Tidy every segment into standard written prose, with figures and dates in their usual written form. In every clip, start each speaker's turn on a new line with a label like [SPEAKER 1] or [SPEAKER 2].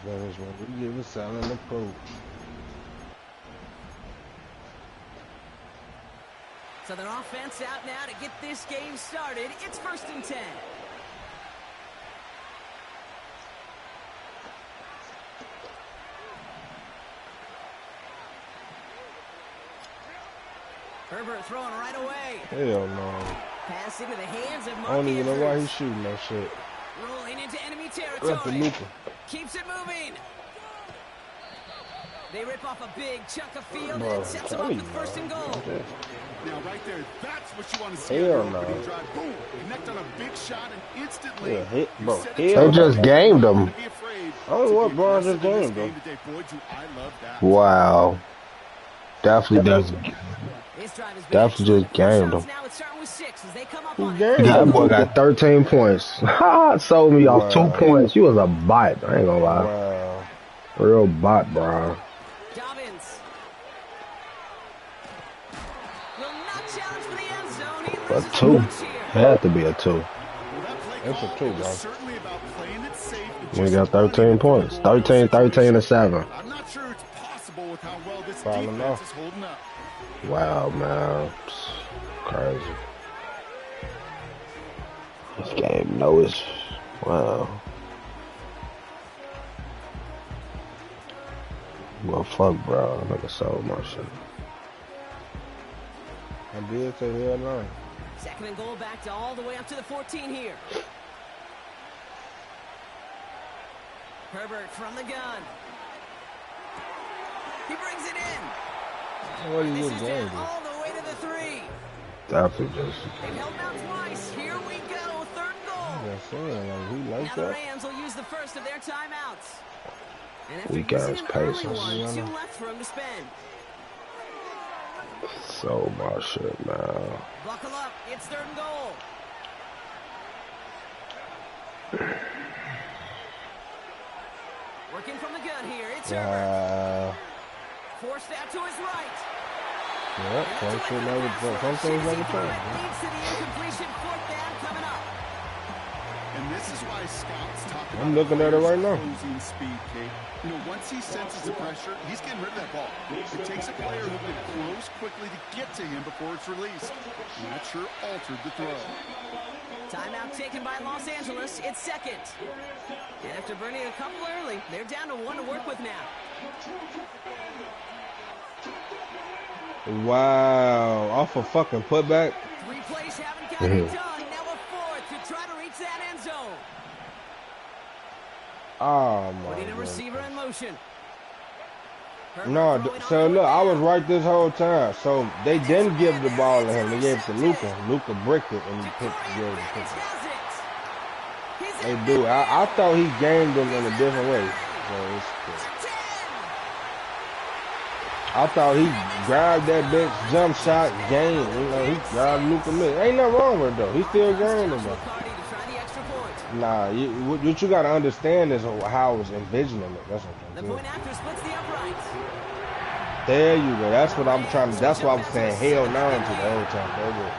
[SPEAKER 1] There's one we give us selling the proof.
[SPEAKER 2] So their offense out now to get this game started. It's 1st and 10. Herbert throwing right away.
[SPEAKER 1] Hell no.
[SPEAKER 2] Pass into the hands of Mark
[SPEAKER 1] I don't even know why
[SPEAKER 2] Andrews.
[SPEAKER 1] he's shooting that shit.
[SPEAKER 2] Rolling into enemy territory. Keeps it moving. They rip off a big chunk of field and sets them up with 1st and goal.
[SPEAKER 3] Now right there, that's what you want to see.
[SPEAKER 1] Hell no.
[SPEAKER 3] Drive, boom, connect on a big shot and instantly.
[SPEAKER 1] Yeah, hit, bro.
[SPEAKER 4] They just gamed them.
[SPEAKER 1] Oh, what, bro? Just gamed them.
[SPEAKER 4] Wow. Definitely just gamed them. That boy got 13 points. Sold me off 2 points. You was a bot. I ain't gonna lie.
[SPEAKER 1] Wow.
[SPEAKER 4] Real bot, bro. A 2. Had to be a 2.
[SPEAKER 1] It's a 2, bro.
[SPEAKER 4] We got 13 points. 13, 13, and 7.
[SPEAKER 3] I'm not sure it's possible with how well this
[SPEAKER 1] Probably
[SPEAKER 3] defense
[SPEAKER 1] not.
[SPEAKER 3] is holding up.
[SPEAKER 4] Wow, man. It's crazy. This game knows. Wow. Well, fuck, bro. I nigga sold my shit.
[SPEAKER 1] I did say hell no.
[SPEAKER 2] 2nd and goal, back to all the way up to the 14 here. Herbert from the gun. He brings it in.
[SPEAKER 1] What are you
[SPEAKER 2] This is
[SPEAKER 1] doing?
[SPEAKER 2] down all the way to the 3.
[SPEAKER 4] Definitely just.
[SPEAKER 2] They've held out twice. Here we go. 3rd goal.
[SPEAKER 1] That's saying, like, he
[SPEAKER 2] Now
[SPEAKER 1] like
[SPEAKER 2] the
[SPEAKER 1] that.
[SPEAKER 2] Rams will use the first of their timeouts. And after
[SPEAKER 4] Weak ass
[SPEAKER 2] using an early
[SPEAKER 4] patience.
[SPEAKER 2] one, 2 left for him to spend.
[SPEAKER 4] Sold my shit, man.
[SPEAKER 2] Buckle up. It's 3rd and goal. Working from the gun here. It's Herbert. Forced out to his right.
[SPEAKER 1] Yeah, some things never change.
[SPEAKER 2] Leads to the incompletion. 4th down coming up.
[SPEAKER 3] And this is why scouts talk about
[SPEAKER 1] I'm looking at it right now.
[SPEAKER 3] closing speed, Kate. You know, once he senses the pressure, he's getting rid of that ball. It takes a player who can close quickly to get to him before it's released. And that sure altered the throw.
[SPEAKER 2] Timeout taken by Los Angeles. It's 2nd. And after burning a couple early, they're down to 1 to work with now.
[SPEAKER 1] Wow. Off a fucking putback.
[SPEAKER 2] 3 plays haven't gotten it done. Now a 4th to try to reach that end zone.
[SPEAKER 1] Oh, my
[SPEAKER 2] Putting a
[SPEAKER 1] God.
[SPEAKER 2] receiver in motion.
[SPEAKER 1] No, so look, I was right this whole time. So they didn't give the ball to him. They gave it to Luka. Luka bricked it, and he picked the pick. They do. I thought he gamed them in a different way. So it's good. I thought he grabbed that bitch, jump shot, game. You know, he grabbed Luka Mid. Ain't nothing wrong with it, though. He still gaming him, though. Nah, what you gotta understand is how I was envisioning it. That's what I'm saying.
[SPEAKER 2] The point after splits the uprights.
[SPEAKER 1] There you go. That's what I'm trying to. That's what I was saying. Hell no to the whole time.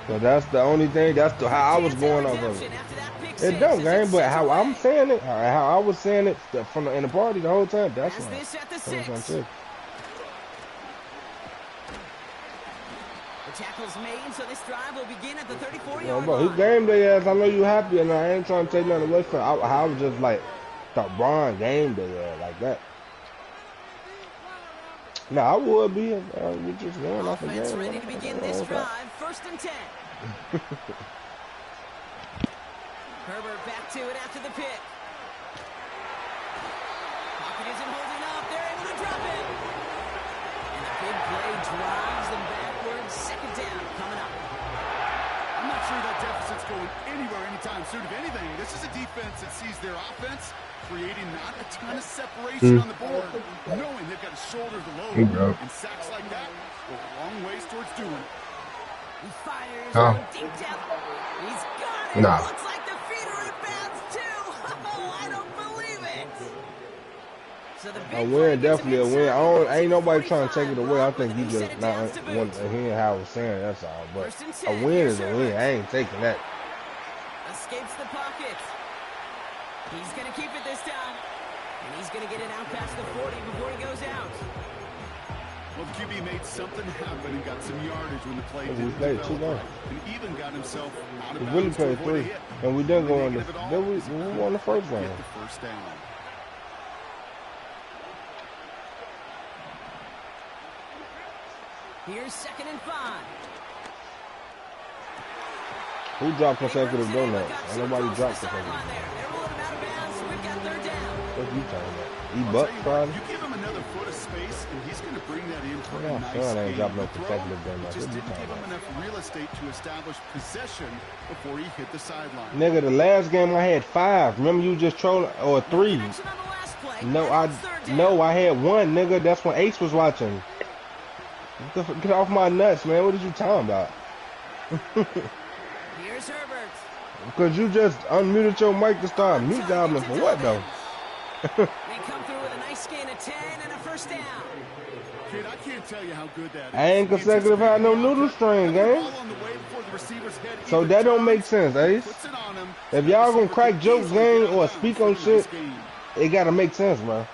[SPEAKER 1] So that's the only thing. That's how I was going off of it. It don't, game, but how I'm saying it, how I was saying it from in the party the whole time. That's what I'm saying.
[SPEAKER 2] Tackles made, so this drive will begin at the 34-yard
[SPEAKER 1] line. Bro, he
[SPEAKER 2] line.
[SPEAKER 1] gamed their ass. I know you happy, and I ain't trying to take nothing away from it. I was just like, thought Brian gamed their ass like that. Nah, I would be. We just going off the game.
[SPEAKER 2] Ready to begin this drive. 1st and 10. Herbert back to it after the pick. Pocket isn't holding up. They're able to drop it. And a big play drives them backwards. 2nd down coming up.
[SPEAKER 3] I'm not sure that deficit's going anywhere anytime soon. If anything, this is a defense that sees their offense creating not a ton of separation on the board, knowing they've got to shoulder the load. And sacks like that go a long ways towards doing it.
[SPEAKER 2] He fires deep down. He's got it.
[SPEAKER 4] Nah.
[SPEAKER 2] Looks like the feeder rebounds too. Oh, I don't believe it. So the
[SPEAKER 1] a win, definitely a win. Ain't nobody trying to take it away. I think he just not want to hear how I was saying. That's all. But a win is a win. I ain't taking that.
[SPEAKER 2] Escapes the pocket. He's gonna keep it this time. past the 40 before he goes out.
[SPEAKER 3] Well, the QB made something happen and got some yardage when the play didn't
[SPEAKER 1] played
[SPEAKER 3] develop
[SPEAKER 1] 2
[SPEAKER 3] right, and even got himself out of
[SPEAKER 1] We
[SPEAKER 3] bounds
[SPEAKER 1] really
[SPEAKER 3] to
[SPEAKER 1] played
[SPEAKER 3] avoid a
[SPEAKER 1] 3,
[SPEAKER 3] hit.
[SPEAKER 1] and we didn't go on
[SPEAKER 3] Negative at all,
[SPEAKER 1] we won the first
[SPEAKER 3] get
[SPEAKER 1] round.
[SPEAKER 3] the first down.
[SPEAKER 2] Here's 2nd and 5.
[SPEAKER 1] Who dropped
[SPEAKER 2] He
[SPEAKER 1] consecutive
[SPEAKER 2] brings it in, but
[SPEAKER 1] donuts?
[SPEAKER 2] got
[SPEAKER 1] Ain't
[SPEAKER 2] so
[SPEAKER 1] nobody
[SPEAKER 2] close to
[SPEAKER 1] dropped
[SPEAKER 2] the
[SPEAKER 1] consecutive.
[SPEAKER 2] sideline there. They're rolling him out of bounds, so we've got 3rd down.
[SPEAKER 1] What you talking about? He
[SPEAKER 3] I'll
[SPEAKER 1] buck
[SPEAKER 3] tell you what,
[SPEAKER 1] Friday?
[SPEAKER 3] you give him another foot of space, and he's going to bring that in for
[SPEAKER 1] Yeah,
[SPEAKER 3] a nice
[SPEAKER 1] son ain't
[SPEAKER 3] game.
[SPEAKER 1] dropping no
[SPEAKER 3] The throw,
[SPEAKER 1] consecutive donuts.
[SPEAKER 3] just
[SPEAKER 1] What you
[SPEAKER 3] didn't give
[SPEAKER 1] talking
[SPEAKER 3] him
[SPEAKER 1] about?
[SPEAKER 3] enough real estate to establish possession before he hit the sideline.
[SPEAKER 1] Nigga, the last game I had 5. Remember you just trolling, or 3?
[SPEAKER 2] Connection on the last play,
[SPEAKER 1] No,
[SPEAKER 2] and it's 3rd down.
[SPEAKER 1] no, I had 1, nigga. That's when Ace was watching. Get off my nuts, man. What are you talking about?
[SPEAKER 2] Here's Herbert.
[SPEAKER 1] Because you just unmuted your mic to start mute gobbling for what, though?
[SPEAKER 2] They come through with a nice gain of 10 and a 1st down.
[SPEAKER 3] Kid, I can't tell you how good that is.
[SPEAKER 1] I ain't consecutive had no noodle string, gang. So that don't make sense, Ace. If y'all gonna crack jokes, gang, or speak on shit, it gotta make sense, bro.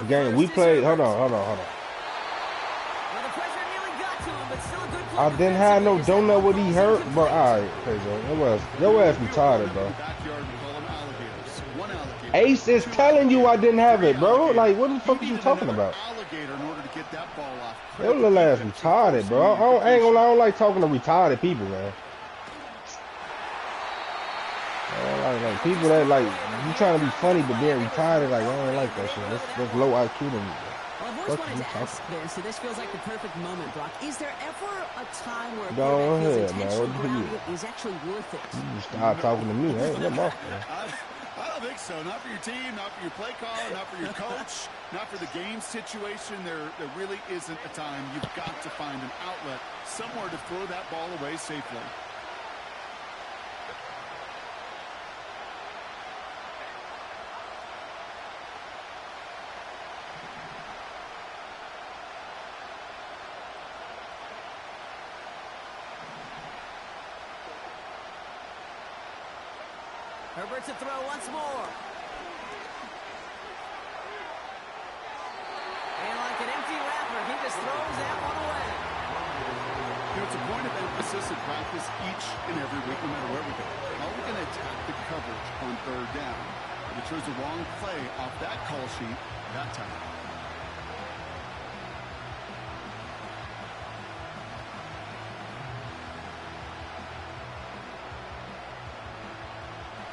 [SPEAKER 1] Gang, we played. Hold on.
[SPEAKER 2] Well, the pressure nearly got to him, but still a good play
[SPEAKER 1] I didn't have no
[SPEAKER 2] defensively.
[SPEAKER 1] donut what he hurt, bro. Alright, okay, bro. Your ass retarded, bro. Ace is telling you I didn't have it, bro. Like, what the fuck are you talking about? Your little ass retarded, bro. I ain't gonna lie, I don't like talking to retarded people, man. Like people that like you trying to be funny but being retarded, like I don't like that shit. That's low IQ to me.
[SPEAKER 2] Well, I've always wanted to ask this, so this feels like the perfect moment, Brock. Is there ever a time where a
[SPEAKER 1] Go
[SPEAKER 2] quarterback feels
[SPEAKER 1] ahead, man.
[SPEAKER 2] intentional
[SPEAKER 1] What do you-
[SPEAKER 2] grounding is actually worth it?
[SPEAKER 1] You start talking to me, ain't nothing off, man.
[SPEAKER 3] I don't think so. Not for your team, not for your play caller, not for your coach, not for the game situation. There really isn't a time. You've got to find an outlet, somewhere to throw that ball away safely.
[SPEAKER 2] Herbert to throw once more. And like an empty wrapper, he just throws that one away.
[SPEAKER 3] It's a point of emphasis in practice each and every week, no matter where we go. How are we going to attack the coverage on 3rd down? But it chose the wrong play off that call sheet that time.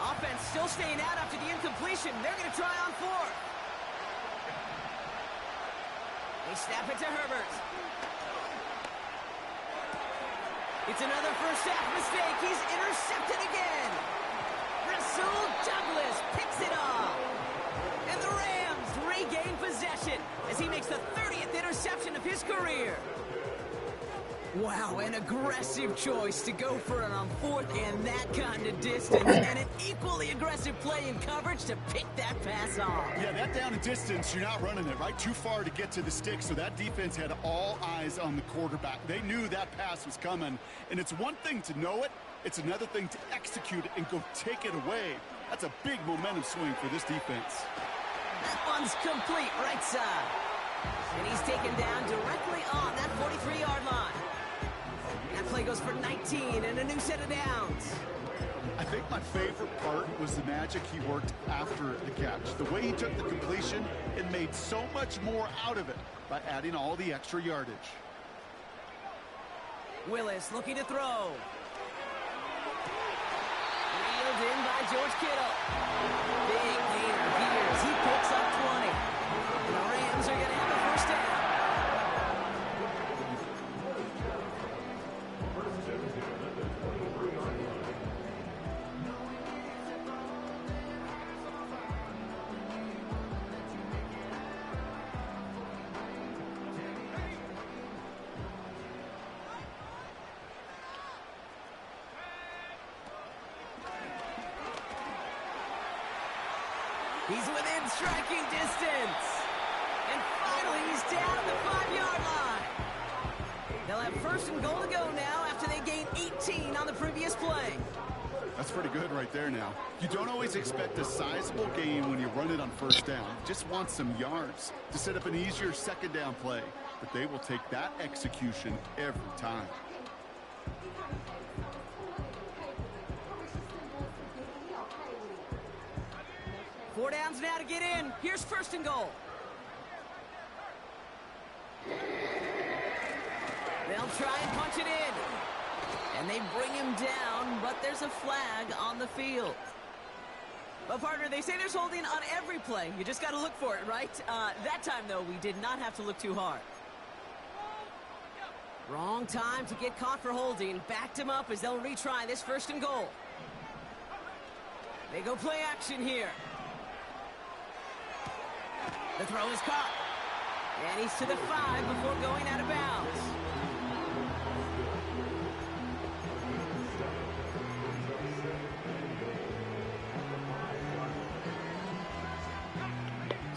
[SPEAKER 2] Offense still staying out after the incompletion. They're going to try on 4th. They snap it to Herbert. It's another first half mistake. He's intercepted again. Rasul Douglas picks it off. And the Rams regain possession as he makes the 30th interception of his career. Wow, an aggressive choice to go for it on 4th and that kind of distance. And an equally aggressive play in coverage to pick that pass off.
[SPEAKER 3] Yeah, that down and distance, you're not running it, right? Too far to get to the stick, so that defense had all eyes on the quarterback. They knew that pass was coming, and it's one thing to know it, it's another thing to execute it and go take it away. That's a big momentum swing for this defense.
[SPEAKER 2] That one's complete right side. And he's taken down directly on that 43-yard line. That play goes for 19 and a new set of downs.
[SPEAKER 3] I think my favorite part was the magic he worked after the catch. The way he took the completion and made so much more out of it by adding all the extra yardage.
[SPEAKER 2] Willis looking to throw. Reeled in by George Kittle. Big gainer here as he picks up 20. And the Rams are going to have a first down. He's within striking distance. And finally, he's down at the 5-yard line. They'll have 1st and goal to go now after they gain 18 on the previous play.
[SPEAKER 3] That's pretty good right there now. You don't always expect a sizable gain when you run it on first down. You just want some yards to set up an easier second down play. But they will take that execution every time.
[SPEAKER 2] Four downs now to get in. Here's first and goal. They'll try and punch it in. And they bring him down, but there's a flag on the field. But, partner, they say there's holding on every play. You just got to look for it, right? That time, though, we did not have to look too hard. Wrong time to get caught for holding. Backed him up as they'll retry this first and goal. They go play action here. The throw is caught. And he's to the 5 before going out of bounds.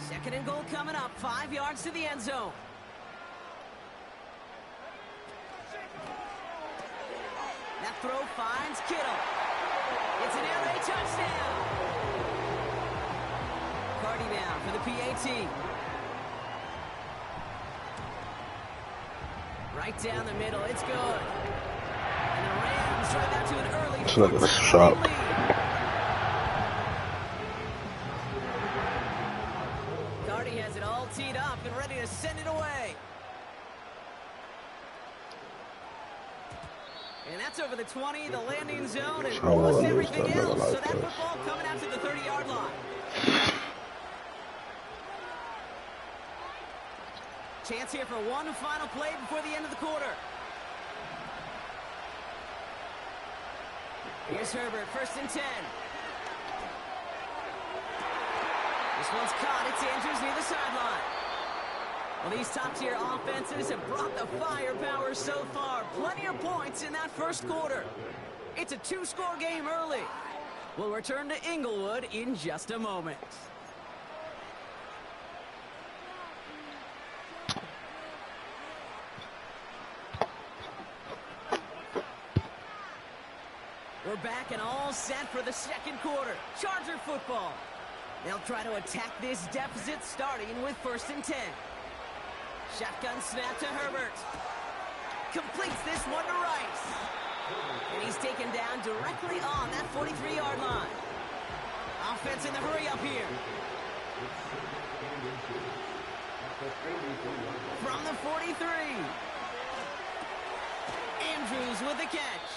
[SPEAKER 2] Second and goal coming up. 5 yards to the end zone. That throw finds Kittle. It's an air raid touchdown. Cardi now for the PAT. Right down the middle. It's good. And the Rams drive out to an early 14-point lead. Cardi has it all teed up and ready to send it away. And that's over the 20, the landing zone, and almost everything else. So that football coming out to the 30-yard line. Chance here for one final play before the end of the quarter. Here's Herbert, first and 10. This one's caught. It's Andrews near the sideline. Well, these top-tier offenses have brought the firepower so far. Plenty of points in that first quarter. It's a 2-score game early. We'll return to Inglewood in just a moment. We're back and all set for the second quarter. Charger football. They'll try to attack this deficit starting with first and 10. Shotgun snap to Herbert. Completes this one to Rice. And he's taken down directly on that 43-yard line. Offense in the hurry up here. From the 43. Andrews with the catch.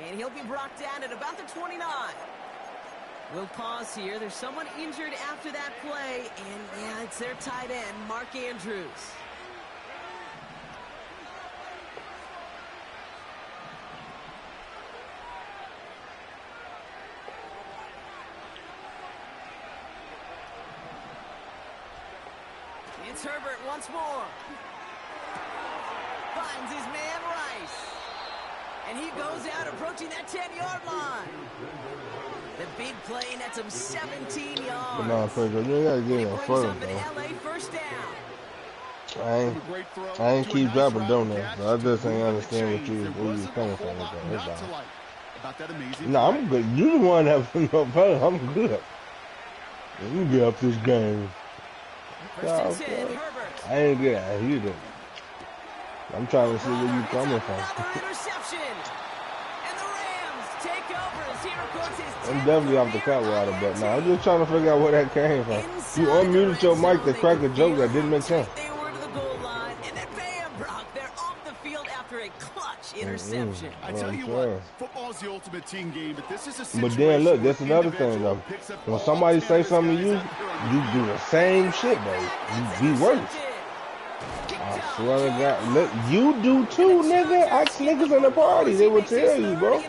[SPEAKER 2] And he'll be brought down at about the 29. We'll pause here. There's someone injured after that play, and yeah, it's their tight end, Mark Andrews. It's Herbert once more. Finds his man Rice. And he goes out approaching that 10-yard line. The big play nets him 17 yards.
[SPEAKER 1] But no, Pedro, you gotta get in further, bro.
[SPEAKER 2] LA first down.
[SPEAKER 1] I ain't keep dropping donuts. So I just ain't understand where you coming from. No, I'm good. You the one that was no problem. I'm good. Let me get up this game. I ain't good. You do. I'm trying to see where you coming from. I'm definitely off the cut water, but now I'm just trying to figure out where that came from. You unmuted your mic to crack a joke that didn't make sense.
[SPEAKER 2] They were to the goal line, and then bam, Brock, they're off the field after a clutch interception.
[SPEAKER 3] I tell you what, football's the ultimate team game, but this is a situation.
[SPEAKER 1] But then look, that's another thing though. When somebody say something to you, you do the same shit, though. You be worse. I swear to God, look, you do too, nigga. Ask niggas in the party, they will tell you, bro.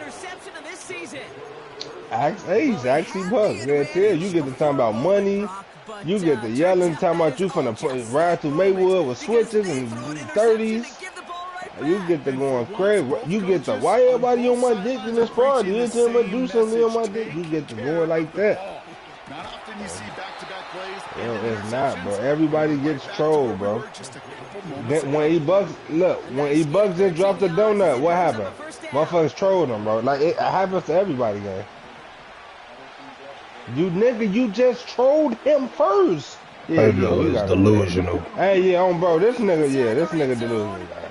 [SPEAKER 1] Ask Ace, ask C-Buck. They'll tell you. Get to talking about money. You get to yelling, talking about you finna ride through Maywood with switches and 30s. You get to going crazy. You get to, why everybody on my dick in this party? You tell me do something on my dick. You get to going like that.
[SPEAKER 3] Not often you see back-to-back plays.
[SPEAKER 1] It's not, bro. Everybody gets trolled, bro. Then when E-Bucks, look, when E-Bucks just dropped the donut, what happened? Motherfuckers trolled him, bro. Like, it happens to everybody, gang. You nigga, you just trolled him first. Yeah,
[SPEAKER 4] I know it's delusional.
[SPEAKER 1] Hey, yeah, bro, this nigga delusional, gang.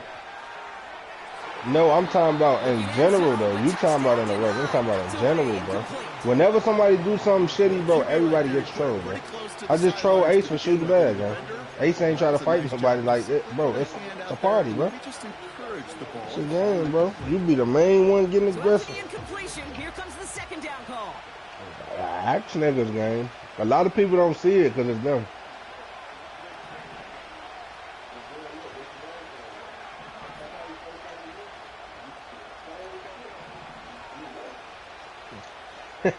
[SPEAKER 1] No, I'm talking about in general, though. You talking about in the work. I'm talking about in general, bro. Whenever somebody do something shitty, bro, everybody gets trolled, bro. I just troll Ace for shooting bad, gang. Ace ain't trying to fight somebody like it, bro. It's a party, bro. It's a game, bro. You be the main one getting aggressive.
[SPEAKER 2] Here comes the second down call.
[SPEAKER 1] Action niggas, gang. A lot of people don't see it because it's them.
[SPEAKER 2] Back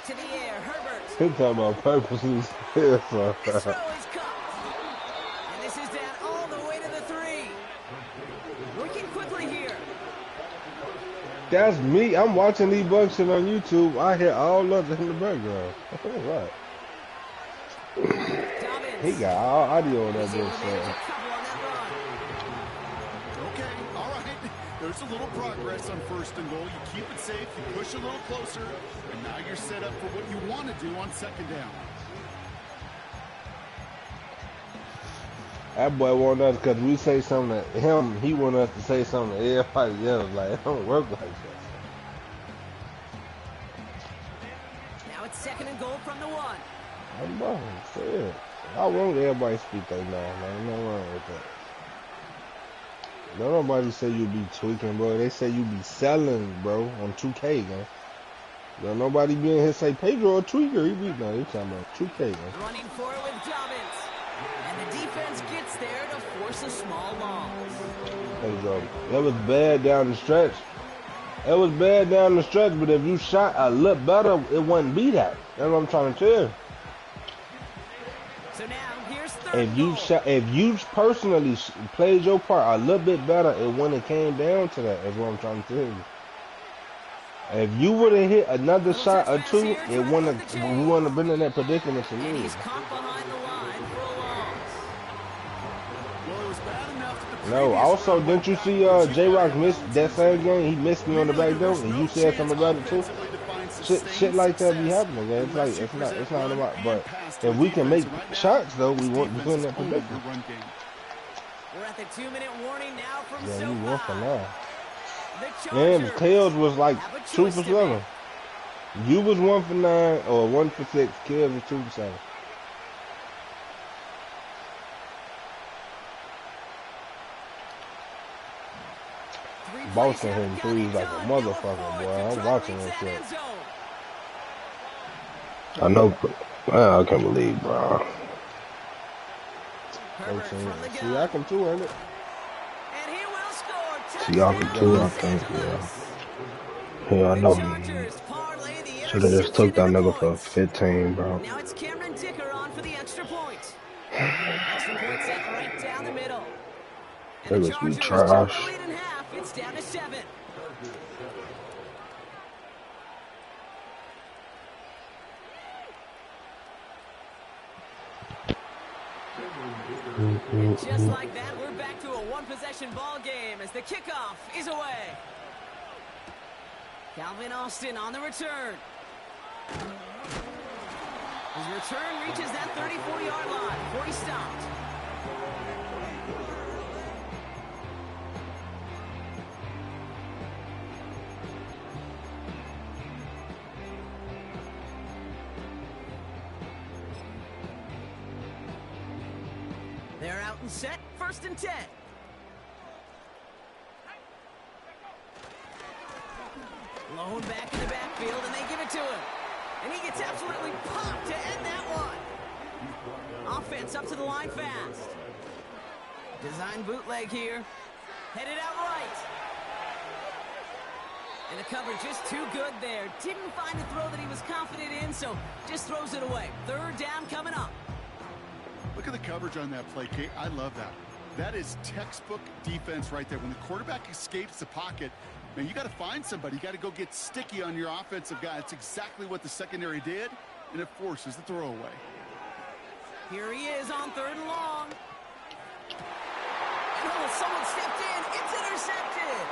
[SPEAKER 2] to the air, Herbert.
[SPEAKER 1] He's talking about purposes.
[SPEAKER 2] This throw is caught. And this is down all the way to the 3. Working quickly here.
[SPEAKER 1] That's me. I'm watching these bugs shit on YouTube. I hear all of it in the background. Right. He got all audio on that bitch.
[SPEAKER 3] There's a little progress on 1st and goal. You keep it safe, you push a little closer, and now you're set up for what you want to do on 2nd down.
[SPEAKER 1] That boy want us, because we say something to him, he want us to say something to everybody else. Like, it don't work like that.
[SPEAKER 2] Now it's 2nd and goal from the 1.
[SPEAKER 1] I'm wrong. Say it. I want everybody to speak their mind, man. Nothing wrong with that. Don't nobody say you be tweaking, bro. They say you be selling, bro, on 2K, man. Don't nobody be in here say Pedro a tweaker. He be no, they talking about 2K, man.
[SPEAKER 2] Running forward with Dobbins. And the defense gets there to force a small loss.
[SPEAKER 1] Pedro, that was bad down the stretch. It was bad down the stretch, but if you shot a little better, it wouldn't be that. That's what I'm trying to tell you.
[SPEAKER 2] So now here's 3rd goal.
[SPEAKER 1] If you personally played your part a little bit better, it wouldn't have came down to that. Is what I'm trying to tell you. If you would have hit another shot or two, it wouldn't have been in that predicament to me.
[SPEAKER 2] He's caught behind the line for a loss.
[SPEAKER 3] Well, it was bad enough that
[SPEAKER 1] No, also, didn't you see J-Rock miss that same game? He missed me on the back door, and you said something about it too? Shit like that be happening, man. It's like it's not about. But if we can make shots, though, we won't be in that predicament.
[SPEAKER 2] We're at the 2-minute warning now from
[SPEAKER 1] Yeah,
[SPEAKER 2] SoFi.
[SPEAKER 1] you 1 for 9.
[SPEAKER 2] The
[SPEAKER 1] And the
[SPEAKER 2] Chargers
[SPEAKER 1] Tails was like
[SPEAKER 2] have a
[SPEAKER 1] 2
[SPEAKER 2] choice
[SPEAKER 1] for
[SPEAKER 2] to make.
[SPEAKER 1] 7. You was 1 for 9 or 1 for 6. Tails was 2 for 7. Boston hitting threes like a motherfucker, boy. I'm watching that shit.
[SPEAKER 4] I know. Man, I can't believe, bro.
[SPEAKER 1] See, I can too, ain't it?
[SPEAKER 4] See, I can too, I think, yeah. Yeah, I know. Should have just took that nigga for 15, bro.
[SPEAKER 2] Now it's Cameron Dicker on for the extra point. Extra point set right down the middle. And the
[SPEAKER 4] Niggas be
[SPEAKER 2] Chargers
[SPEAKER 4] trash.
[SPEAKER 2] took the lead in half. It's down to 7. And just like that, we're back to a one-possession ball game as the kickoff is away. Calvin Austin on the return. His return reaches that 34-yard line before he stopped. They're out and set, 1st and 10. Blown back in the backfield, and they give it to him. And he gets absolutely popped to end that one. Offense up to the line fast. Design bootleg here. Headed out right. And the coverage just too good there. Didn't find a throw that he was confident in, so just throws it away. 3rd down coming up.
[SPEAKER 3] Look at the coverage on that play, Kate. I love that. That is textbook defense right there. When the quarterback escapes the pocket, man, you got to find somebody. You got to go get sticky on your offensive guy. That's exactly what the secondary did, and it forces the throwaway.
[SPEAKER 2] Here he is on 3rd and long. Oh, someone stepped in. It's intercepted.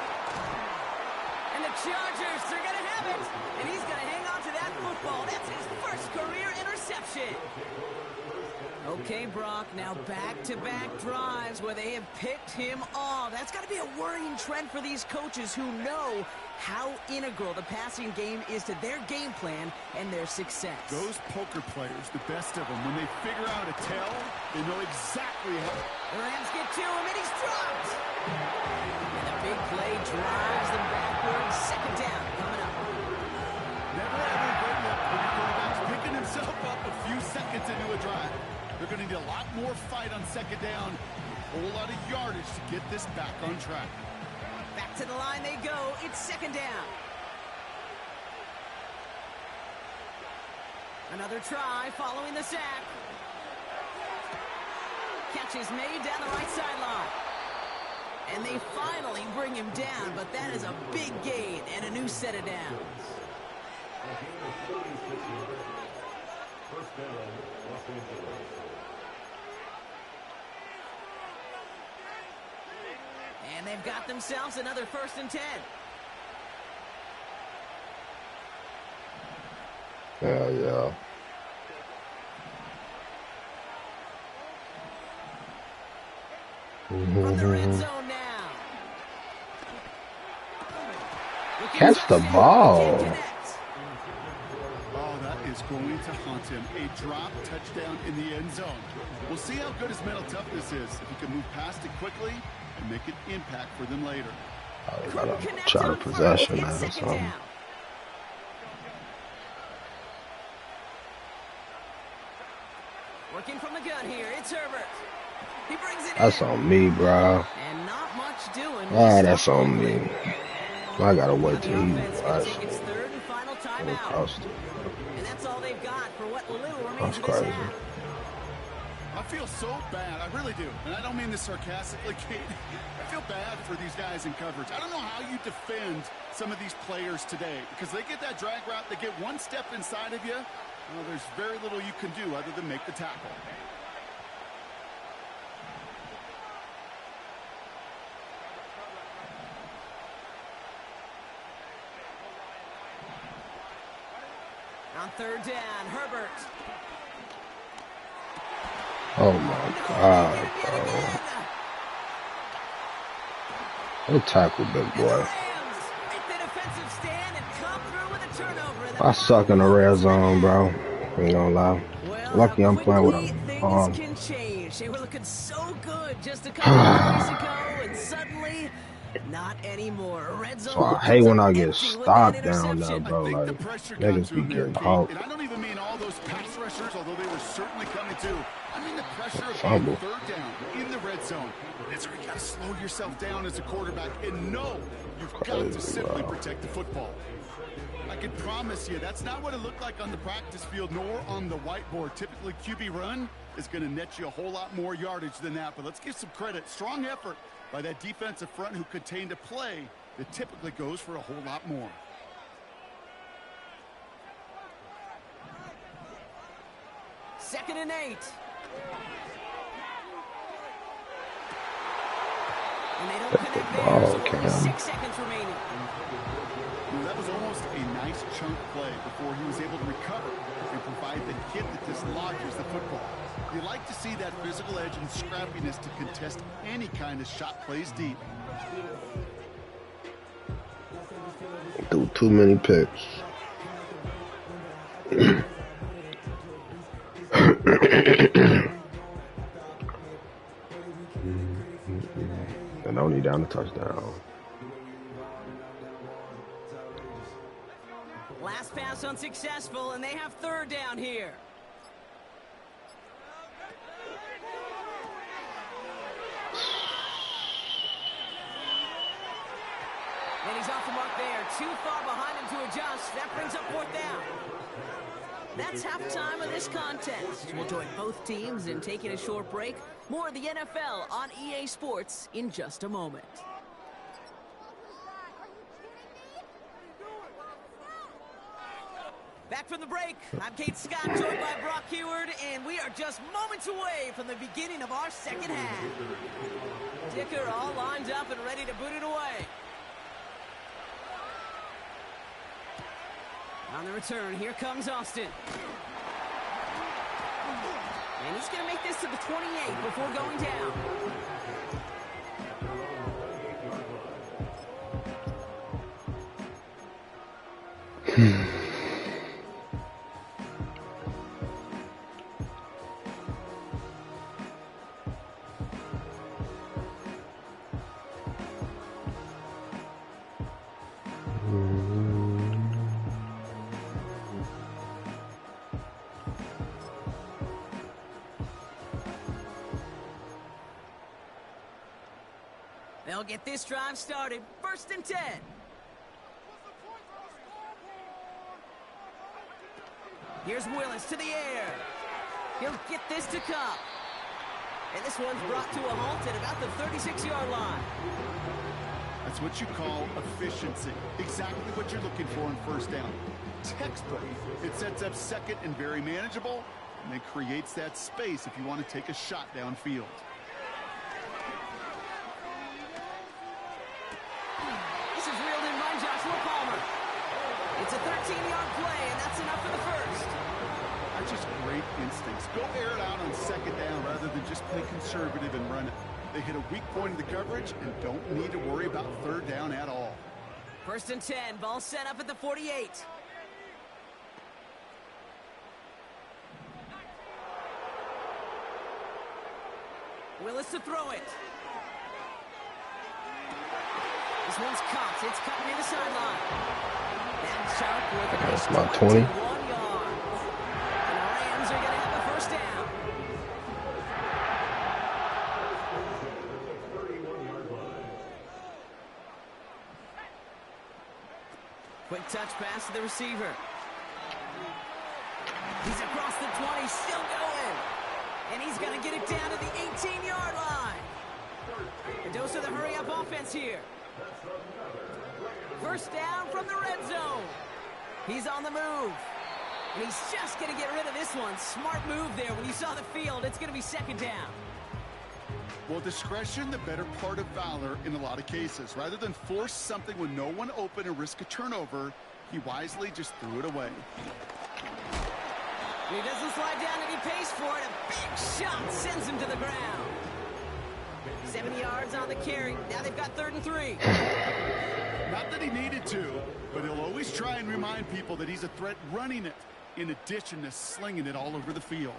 [SPEAKER 2] And the Chargers, they're going to have it. And he's going to hang on to that football. That's his first career interception. Okay, Brock, now back-to-back drives where they have picked him off. That's got to be a worrying trend for these coaches who know how integral the passing game is to their game plan and their success.
[SPEAKER 3] Those poker players, the best of them, when they figure out a tell, they know exactly how.
[SPEAKER 2] The Rams get to him, and he's dropped. And the big play drives them backwards. 2nd down coming up.
[SPEAKER 3] Never ever great luck when your quarterback's picking himself up a few seconds into a drive. They're going to need a lot more fight on 2nd down. A whole lot of yardage to get this back on track.
[SPEAKER 2] Back to the line they go. It's 2nd down. Another try following the sack. Catch is made down the right sideline. And they finally bring him down, but that is a big gain and a new set of downs. And they've got themselves another 1st and 10.
[SPEAKER 4] Yeah.
[SPEAKER 2] From the red zone now.
[SPEAKER 4] Catch the ball.
[SPEAKER 3] Oh, that is going to haunt him. A drop touchdown in the end zone. We'll see how good his mental toughness is. If he can move past it quickly and make an impact for them later.
[SPEAKER 4] I gotta try to possession that or something.
[SPEAKER 2] Working from the gun here, it's Herbert. He brings it
[SPEAKER 4] That's
[SPEAKER 2] in.
[SPEAKER 4] on me, bro.
[SPEAKER 2] And not much doing.
[SPEAKER 4] Ah, that's on me. I gotta wait till he
[SPEAKER 2] It's 3rd and final timeout. And that's all they've got for what little remains of this half.
[SPEAKER 3] I feel so bad. I really do. And I don't mean this sarcastically, Kate. I feel bad for these guys in coverage. I don't know how you defend some of these players today because they get that drag route, they get one step inside of you. Well, there's very little you can do other than make the tackle.
[SPEAKER 2] On 3rd down, Herbert.
[SPEAKER 4] Oh my God, bro. Good tackle, big boy. I suck in the red zone, bro. Ain't gonna lie. Lucky I'm playing with him.
[SPEAKER 2] Can change. They were looking so good just a couple of days ago, and suddenly, not anymore. Red zone.
[SPEAKER 4] So I hate when I get stopped down there, bro. Like, niggas be getting hot.
[SPEAKER 3] And I don't even mean all those pass rushers, although they were certainly coming too. I mean the pressure of being 3rd down in the red zone. It's where you gotta slow yourself down as a quarterback and know you've got to simply protect the football. I can promise you that's not what it looked like on the practice field nor on the whiteboard. Typically, QB run is going to net you a whole lot more yardage than that. But let's give some credit. Strong effort by that defensive front who contained a play that typically goes for a whole lot more.
[SPEAKER 2] Second and 8. And they don't connect there, so only 6 seconds remaining.
[SPEAKER 3] That was almost a nice chunk play before he was able to recover and provide the hit that dislodges the football. You like to see that physical edge and scrappiness to contest any kind of shot plays deep.
[SPEAKER 4] Threw too many picks. And only down a touchdown.
[SPEAKER 2] Last pass unsuccessful, and they have 3rd down here. And he's off the mark there. Too far behind him to adjust. That brings up 4th down. That's halftime of this contest. We'll join both teams in taking a short break. More of the NFL on EA Sports in just a moment. Back from the break, I'm Kate Scott, joined by Brock Heward, and we are just moments away from the beginning of our second half. Dicker all lined up and ready to boot it away. On the return, here comes Austin. And he's going to make this to the 28 before going down. They'll get this drive started. 1st and 10. Here's Willis to the air. He'll get this to Cup. And this one's brought to a halt at about the 36-yard line.
[SPEAKER 3] That's what you call efficiency. Exactly what you're looking for in 1st down. Textbook. It sets up 2nd and very manageable, and it creates that space if you want to take a shot downfield.
[SPEAKER 2] It's a 13-yard play, and that's enough for the 1st.
[SPEAKER 3] That's just great instincts. Go air it out on 2nd down rather than just play conservative and run it. They hit a weak point in the coverage and don't need to worry about 3rd down at all.
[SPEAKER 2] 1st and 10, ball set up at the 48. Willis to throw it. This one's caught. It's cut near the sideline.
[SPEAKER 4] That's my 20.
[SPEAKER 2] And the Rams are going to have a 1st down. Quick touch pass to the receiver. He's across the 20, still going. And he's going to get it down to the 18-yard line. A dose of the hurry-up offense here. 1st down from the red zone. He's on the move. And he's just going to get rid of this one. Smart move there. When you saw the field, it's going to be 2nd down.
[SPEAKER 3] Well, discretion, the better part of valor in a lot of cases. Rather than force something with no one open and risk a turnover, he wisely just threw it away.
[SPEAKER 2] He doesn't slide down and he pays for it. A big shot sends him to the ground. 7 yards on the carry. Now they've got 3rd and 3.
[SPEAKER 3] Not that he needed to, but he'll always try and remind people that he's a threat running it, in addition to slinging it all over the field.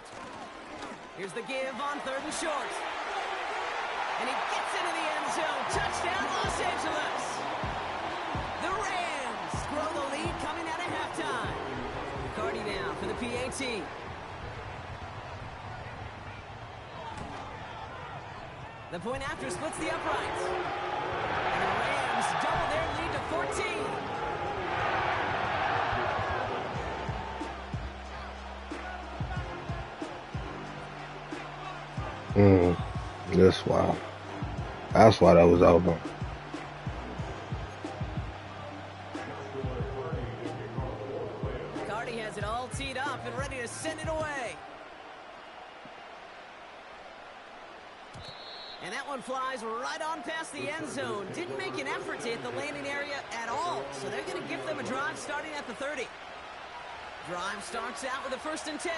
[SPEAKER 2] Here's the give on 3rd and short. And he gets into the end zone. Touchdown, Los Angeles. The Rams grow the lead coming out of halftime. Cardi now for the PAT. The point after splits the uprights. And the Rams double their lead to 14.
[SPEAKER 4] That's why that was open.
[SPEAKER 2] Cardi has it all teed up and ready to send it away. And that one flies right on past the end zone. Didn't make an effort to hit the landing area at all. So they're going to give them a drive starting at the 30. Drive starts out with a 1st and 10.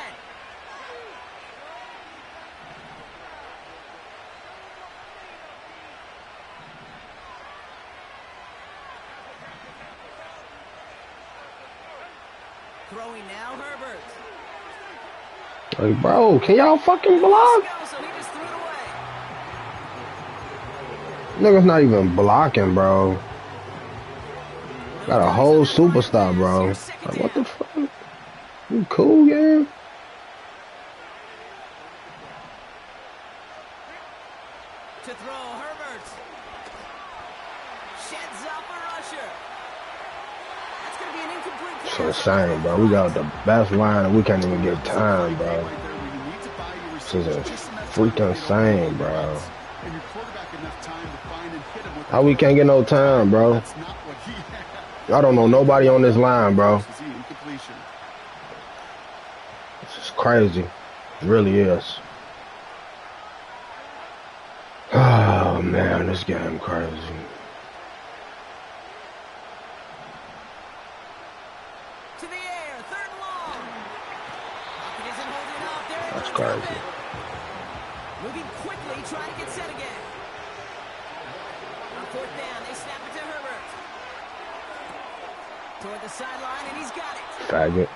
[SPEAKER 2] Throwing now, Herbert.
[SPEAKER 4] Hey, bro, can y'all fucking block?
[SPEAKER 2] So he just threw it away.
[SPEAKER 4] Nigga's not even blocking, bro. Got a whole superstar, bro. Like, what the fuck? You cool, yeah?
[SPEAKER 2] To throw, Herbert. Sheds up a rusher. That's going to be an incomplete pass.
[SPEAKER 4] It's insane, bro. We got the best line and we can't even get time, bro. This is freaking insane, bro. How we can't get no time, bro? I don't know nobody on this line, bro. This is crazy. It really is. Oh man, this game crazy.
[SPEAKER 2] To the air, third and long. It isn't holding up. They're able
[SPEAKER 4] That's
[SPEAKER 2] to drop
[SPEAKER 4] crazy.
[SPEAKER 2] it. Moving quickly, trying to get set again. On fourth down, they snap it to Herbert. Toward the sideline, and he's got it.
[SPEAKER 4] Faggot.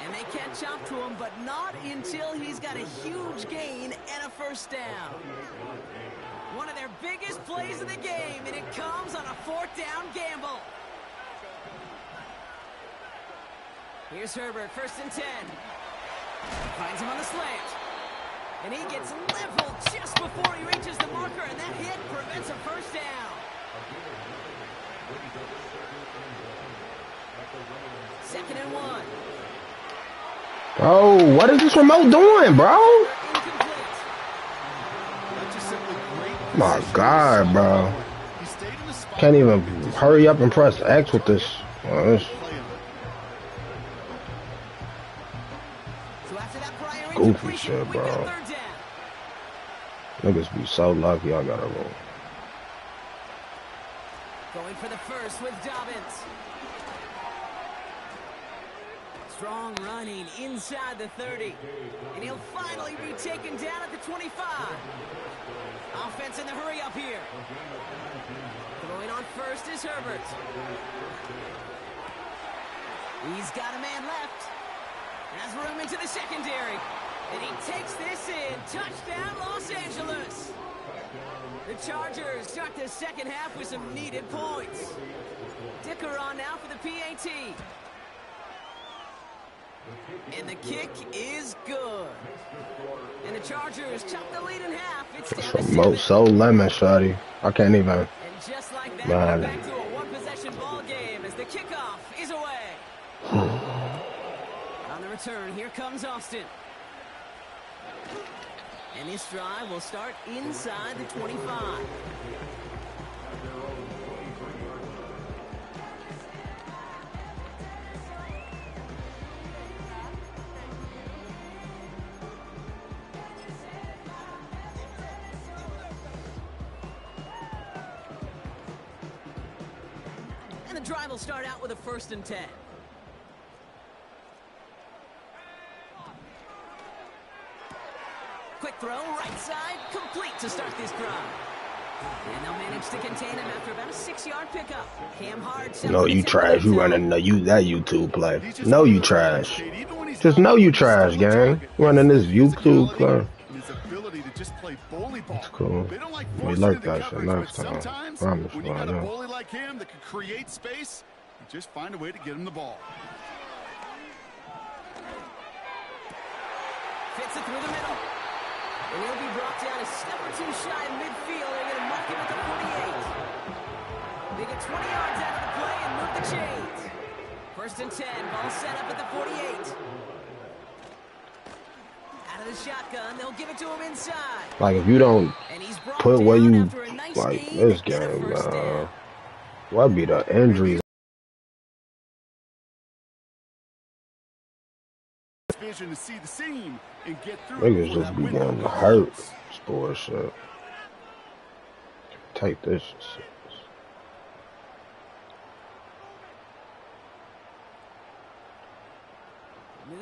[SPEAKER 2] And they catch up to him, but not until he's got a huge gain and a first down. One of their biggest plays of the game, and it comes on a fourth down gamble. Here's Herbert, first and 10. Finds him on the slant. And he gets leveled just before he reaches the marker, and that hit prevents a first down. Second and 1.
[SPEAKER 4] Oh, what is this remote doing, bro? My God, bro. Can't even hurry up and press X with this. Goofy shit, bro. Niggas be so lucky I got a roll.
[SPEAKER 2] Going for the first with Dobbins. Strong running inside the 30. And he'll finally be taken down at the 25. Offense in the hurry up here. Throwing on first is Herbert. He's got a man left. Has room into the secondary. And he takes this in. Touchdown, Los Angeles. The Chargers start the second half with some needed points. Dicker on now for the PAT. And the kick is good. And the Chargers chop the lead in half. It's down to 7.
[SPEAKER 4] So lemon, shawty. I can't even.
[SPEAKER 2] And just like that, we're back to a one-possession ball game as the kickoff is away. On the return, here comes Austin. And this drive will start inside the 25. And the drive will start out with a 1st and 10. Quick throw, right side, complete to start this drive. And they'll manage to contain him after about a 6-yard pickup. Cam Hard.
[SPEAKER 4] No, you trash. You running that YouTube play. No, you trash. Just know you trash, gang. Running this YouTube play. That's cool. We like that shit next time. Promise,
[SPEAKER 3] when you got a bully like him that can create space, you just find a way to get him the ball.
[SPEAKER 2] Fits it through the middle. And he'll be brought down a step or two shy in midfield. They're going to mark him at the 48. They get 20 yards out of the play and move the chains. 1st and 10. Ball set up at the 48. Out of the shotgun. They'll give it to him inside.
[SPEAKER 4] Like, if you don't put where you, like, this game, what be the injuries?
[SPEAKER 3] Vision to see the seam and get through.
[SPEAKER 4] Niggas just be getting hurt. It's bullshit. Take this shit.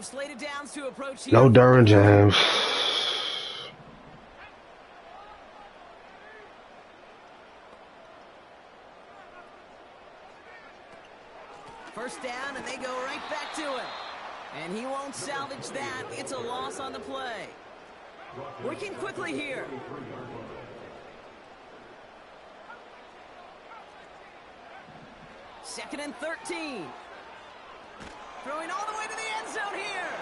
[SPEAKER 2] Slated downs to approach here.
[SPEAKER 4] No Darren James.
[SPEAKER 2] First down, and they go right back to him. And he won't salvage that. It's a loss on the play. Working quickly here. Second and 13. Throwing all the way to the end zone here.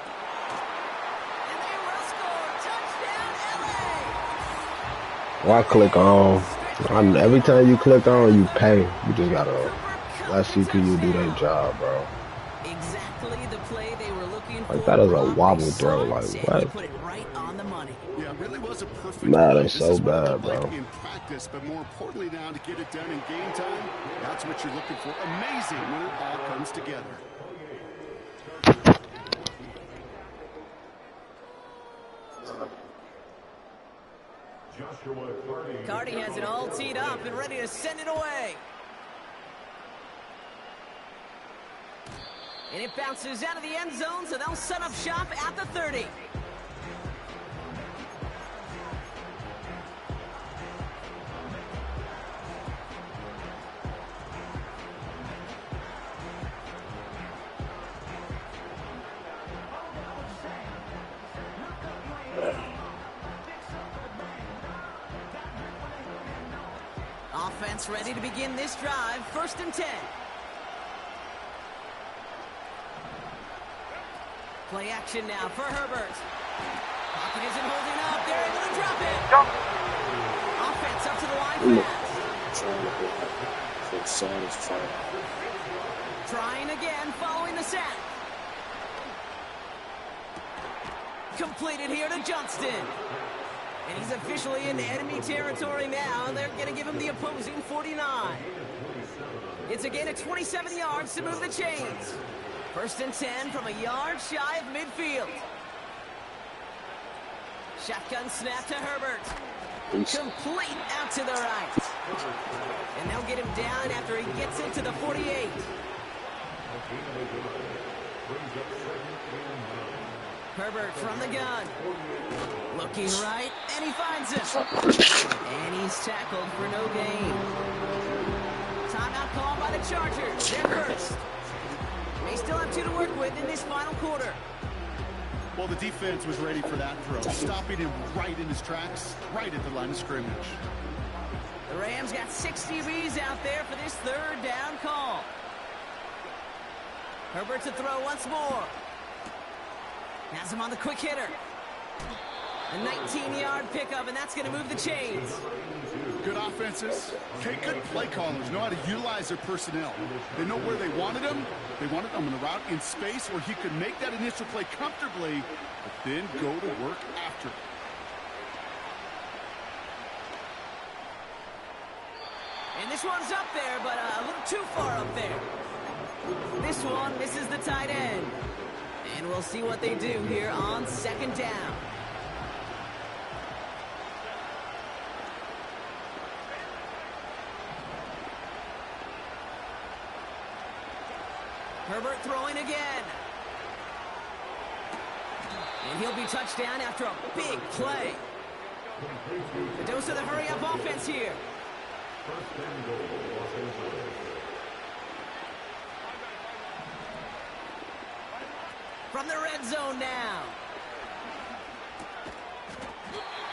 [SPEAKER 2] And they will score. Touchdown, LA.
[SPEAKER 4] Why click on? Every time you click on, you pay. You just gotta let CPU do their job, bro.
[SPEAKER 2] Exactly the play they were looking for.
[SPEAKER 4] Like, that is a wobble throw. Like, what?
[SPEAKER 2] Put it right on the money.
[SPEAKER 3] Yeah, it really was a perfect
[SPEAKER 4] Madden so bad, bro.
[SPEAKER 3] in practice, but more importantly now to get it done in game time, that's what you're looking for. Amazing when it all comes together.
[SPEAKER 2] Cardi has it all teed up and ready to send it away. And it bounces out of the end zone, so they'll set up shop at the 30. Offense ready to begin this drive. 1st and 10. Play action now for Herbert. Pocket isn't holding up. They're able to drop it. Offense up to the line fast. Trying again following the sack. Completed here to Johnston. And he's officially into enemy territory now. They're going to give him the opposing 49. It's a gain of 27 yards to move the chains. 1st and 10 from a yard shy of midfield. Shotgun snap to Herbert. Complete out to the right. And they'll get him down after he gets it to the 48. Herbert from the gun. Looking right, and he finds him. And he's tackled for no gain. Timeout called by the Chargers. They're first. They still have 2 to work with in this final quarter.
[SPEAKER 3] Well, the defense was ready for that throw, stopping him right in his tracks, right at the line of scrimmage.
[SPEAKER 2] The Rams got 6 DBs out there for this 3rd down call. Herbert to throw once more. Has him on the quick hitter. A 19-yard pickup, and that's going to move the chains.
[SPEAKER 3] Good offenses. Okay, good play callers know how to utilize their personnel. They know where they wanted him. They wanted him in a route in space where he could make that initial play comfortably, but then go to work after.
[SPEAKER 2] And this one's up there, but a little too far up there. This one misses the tight end. And we'll see what they do here on 2nd down. Herbert throwing again. And he'll be touched down after a big play. A dose of the hurry-up offense here. From the red zone now.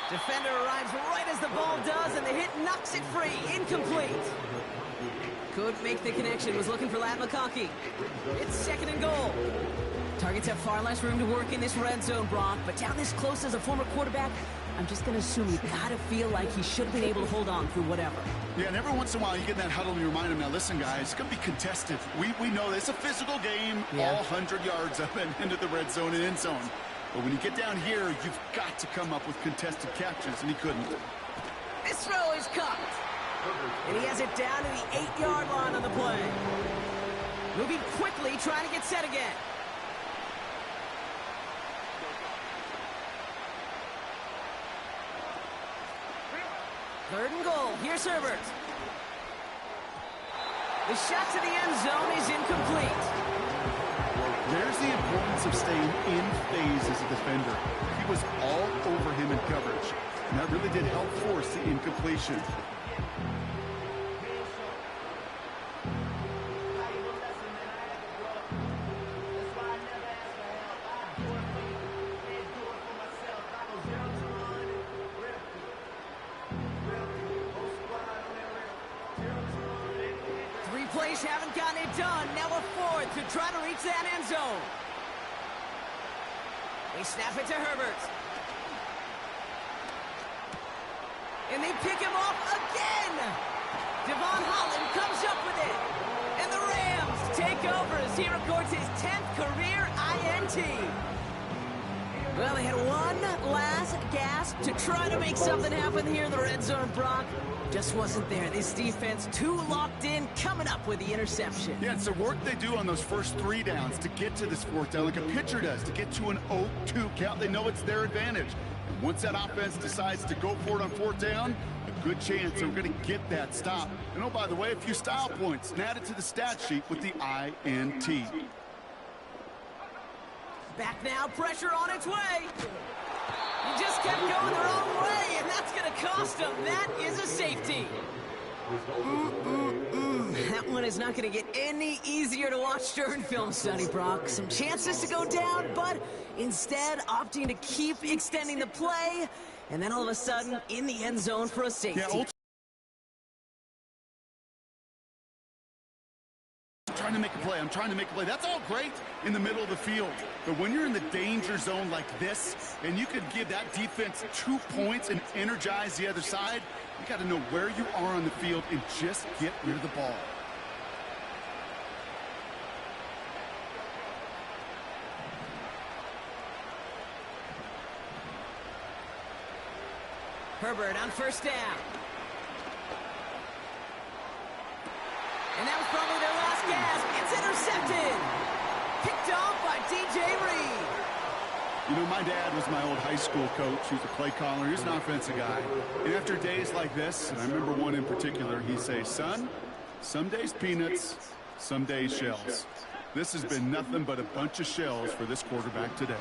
[SPEAKER 2] Defender arrives right as the ball does, and the hit knocks it free. Incomplete. Couldn't make the connection. Was looking for Lat McConkey. It's 2nd and goal. Targets have far less room to work in this red zone, Brock. But down this close as a former quarterback, I'm just going to assume you got to feel like he should have been able to hold on through whatever.
[SPEAKER 3] Yeah, and every once in a while you get in that huddle and you remind him, now listen, guys, it's going to be contested. We know this. It's a physical game, all 100 yards up and into the red zone and end zone. But when you get down here, you've got to come up with contested catches, and he couldn't.
[SPEAKER 2] This throw is caught. And he has it down to the 8-yard line on the play. Moving quickly, trying to get set again. Third and goal. Here's Herbert. The shot to the end zone is incomplete.
[SPEAKER 3] There's the importance of staying in phase as a defender. He was all over him in coverage, and that really did help force the incompletion.
[SPEAKER 2] Plays haven't gotten it done. Now a 4th to try to reach that end zone. They snap it to Herbert. And they pick him off again. Devon Holland comes up with it. And the Rams take over as he records his 10th career INT. Well, they had one last gasp to try to make something happen here in the red zone, Brock. Just wasn't there. This defense too locked in, coming up with the interception.
[SPEAKER 3] Yeah, it's the work they do on those first 3 downs to get to this 4th down, like a pitcher does, to get to an 0-2 count. They know it's their advantage. And once that offense decides to go for it on fourth down, a good chance they're going to get that stop. And oh, by the way, a few style points added to the stat sheet with the INT.
[SPEAKER 2] Back now, pressure on its way. He just kept going the wrong way, and that's going to cost him. That is a safety. That one is not going to get any easier to watch during film study, Brock. Some chances to go down, but instead opting to keep extending the play, and then all of a sudden in the end zone for a safety.
[SPEAKER 3] Yeah, I'm trying to make a play. I'm trying to make a play. That's all great in the middle of the field. But when you're in the danger zone like this, and you could give that defense 2 points and energize the other side, you got to know where you are on the field and just get rid of the ball.
[SPEAKER 2] Herbert on first down. And that was probably their last gasp. It's intercepted. Picked off by DJ Reed.
[SPEAKER 3] You know, my dad was my old high school coach. He was a play caller. He was an offensive guy. And after days like this, and I remember one in particular, he'd say, son, some days peanuts, some days shells. This has been nothing but a bunch of shells for this quarterback today.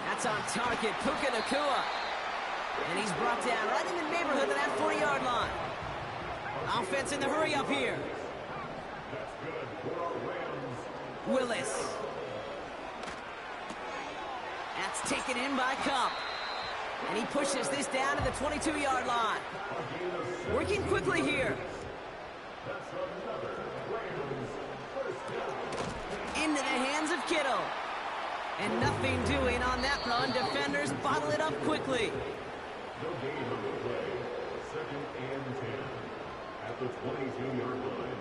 [SPEAKER 2] That's on target, Puka Nacua. And he's brought down right in the neighborhood of that 40-yard line. Offense in the hurry up here. Willis. That's taken in by Cup. And he pushes this down to the 22-yard line. Working quickly here. Into the hands of Kittle. And nothing doing on that run. Defenders bottle it up quickly.
[SPEAKER 5] No gain on the play. 2nd and 10 at the 22-yard line.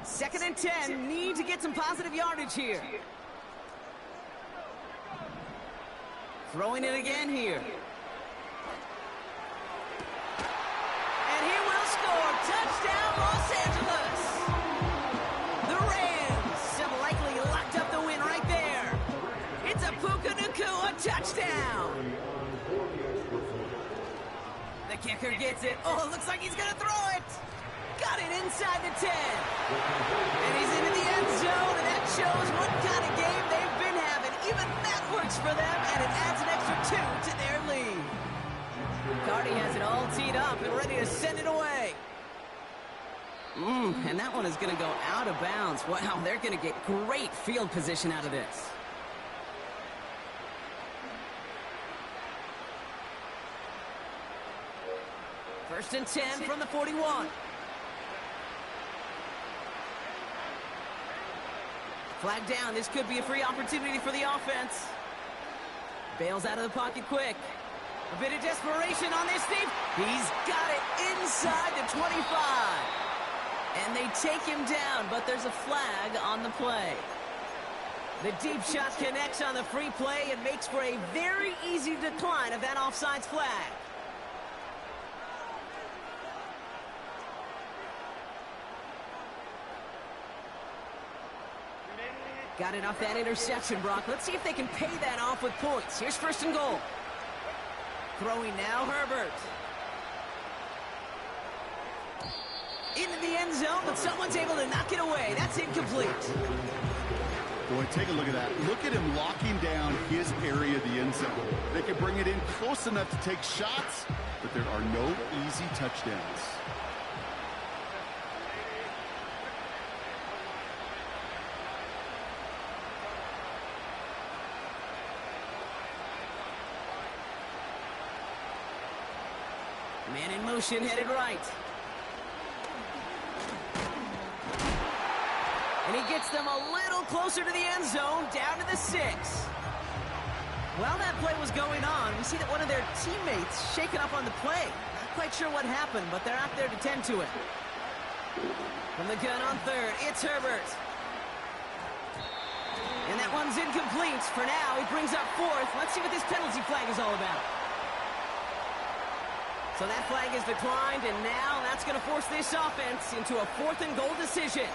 [SPEAKER 2] Second and 10. Need to get some positive yardage here. Throwing it again here. And he will score. Touchdown, Los Angeles. The Rams have likely locked up the win right there. It's a Puka Nacua touchdown. The kicker gets it. Oh, it looks like he's going to throw it. Got it inside the 10. And he's into the end zone, and that shows what kind of game they've been having. Even that works for them, and it adds an extra 2 to their lead. Cardi has it all teed up and ready to send it away. And that one is going to go out of bounds. Wow, they're going to get great field position out of this. First and 10 from the 41. Flag down. This could be a free opportunity for the offense. Bails out of the pocket quick. A bit of desperation on this thing. He's got it inside the 25. And they take him down, but there's a flag on the play. The deep shot connects on the free play and makes for a very easy decline of that offsides flag. Got it off that interception, Brock. Let's see if they can pay that off with points. Here's first and goal. Throwing now, Herbert. Into the end zone, but someone's able to knock it away. That's incomplete.
[SPEAKER 3] Boy, take a look at that. Look at him locking down his area of the end zone. They can bring it in close enough to take shots, but there are no easy touchdowns.
[SPEAKER 2] Man in motion, headed right. And he gets them a little closer to the end zone, down to the 6. While that play was going on, we see that one of their teammates shaken up on the play. Not quite sure what happened, but they're out there to tend to it. From the gun on third, it's Herbert. And that one's incomplete. For now, he brings up 4th. Let's see what this penalty flag is all about. So that flag is declined, and now that's going to force this offense into a 4th and goal decision.